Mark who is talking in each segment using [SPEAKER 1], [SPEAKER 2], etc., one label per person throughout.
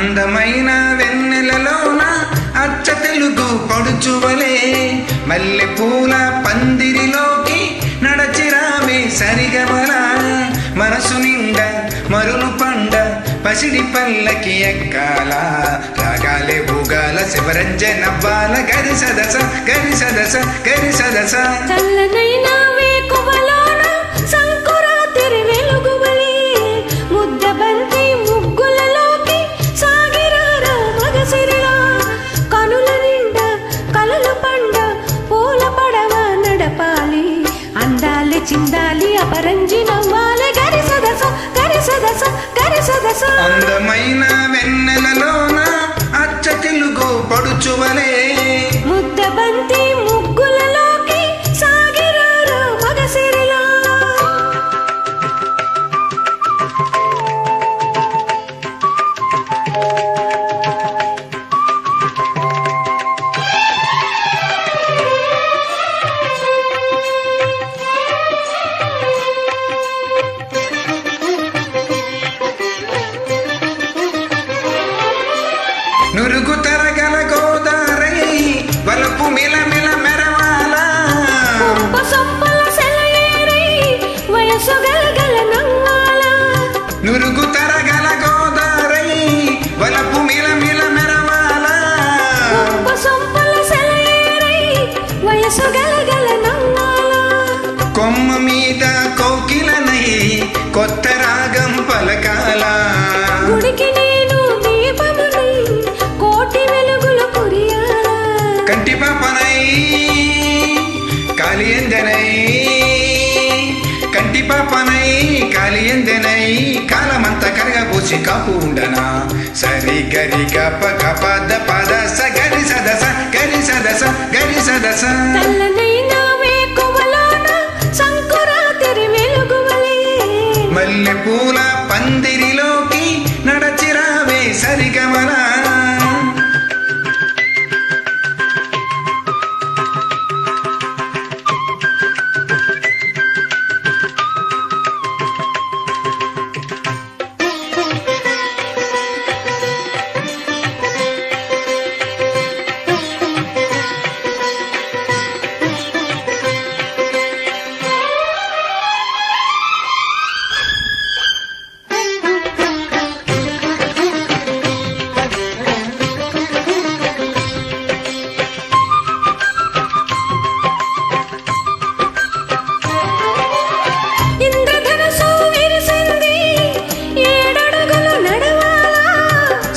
[SPEAKER 1] అందమైన వెన్నెలలోన అచ్చ తెలుగు పడుచువలే మల్లె పూల పందిరిలోకి నడచిరావే సరిగమల మనసు నిండా మరులు పండ పసిడి పల్లకి ఎక్కాల రాగాలే భూగాల శివరంజనవ్వాల గరి సదస గరి సదస గరి సదస
[SPEAKER 2] చల్లనైనా వేకువలోన సంకురాతిరి వెలుగువలే ముద్ద బంతి ముగ్గులలోకి సాగిరారా మగసిరిలా కనుల నిండా కలలు పండ పూల పడవ నడపాలి అందాలి చిందాలి అపరంజి నవ్వాలి గరి సదస గరి సదస గరి సదస
[SPEAKER 1] అందమైన వెన్నెలలోన అచ్చ తెలుగు పడుచువలే
[SPEAKER 2] ముద్ద బంతి ముగ్గులలోకి సాగిరారా మగసిరిలా
[SPEAKER 1] నురుగు తరగల గోదారై వలపు మిలమిల మెరవాల
[SPEAKER 2] సొంపల సెలయేరై వయసు గలగల నంగాల
[SPEAKER 1] నురుగు తరగల గోదారై వలపు మిలమిల మెరవాల
[SPEAKER 2] సొంపల సెలయేరై వయసు గలగల నంగాల
[SPEAKER 1] కొమ్మ మీద కోకిలనై కొత్త రాగం పలకాల
[SPEAKER 2] గుడికి నేను దీపమునై కోటి వెలుగులు కురియాల
[SPEAKER 1] కంటి పాపనై కాలియందనై కంటి పాపనై కాలియందనై కాలమంత కరగబోసి కాపు ఉండనా సరి గరి గప గపద పద స గరి సదస గరి సదస గరి సదస
[SPEAKER 2] చల్లనైన వేకువలోన సంకురాతిరి వెలుగువలే
[SPEAKER 1] మల్లె పూల పందిరిలోకి నడచిరావే సరిగమల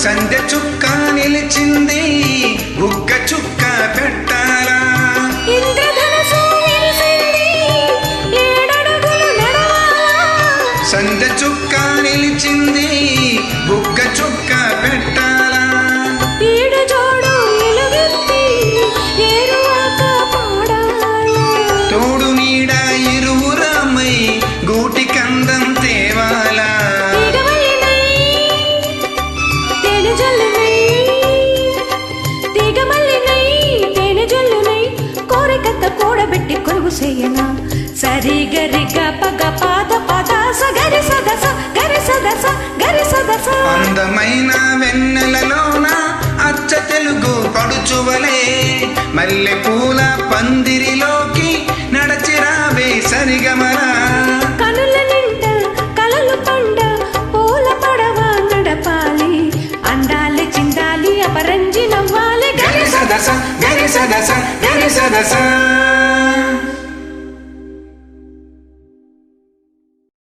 [SPEAKER 1] సంధ్య చుక్క నిలిచింది బుగ్గ చుక్క పెట్టాలా సంధ్య చుక్క నిలిచింది బుగ్గ చుక్క పెట్టాలా తోడు నీడ ఇరువురమై గూటి కందం తేవాలా
[SPEAKER 2] కూడబెట్టి కొలువు చేయనా సరి గరి గప గపాద పద సగరి సదస గరి సదస గరి సదస
[SPEAKER 1] అందమైన వెన్నెలలోన అచ్చ తెలుగు పడుచువలే మల్లె పూల పందిరిలోకి నడచిరావే సరిగమల
[SPEAKER 2] కనుల నిండా కలలు పండ పూల పడవ నడపాలి అందాలి చిందాలి అపరంజి నవ్వాలి
[SPEAKER 1] గరి సదస గరి సదస గరి సదస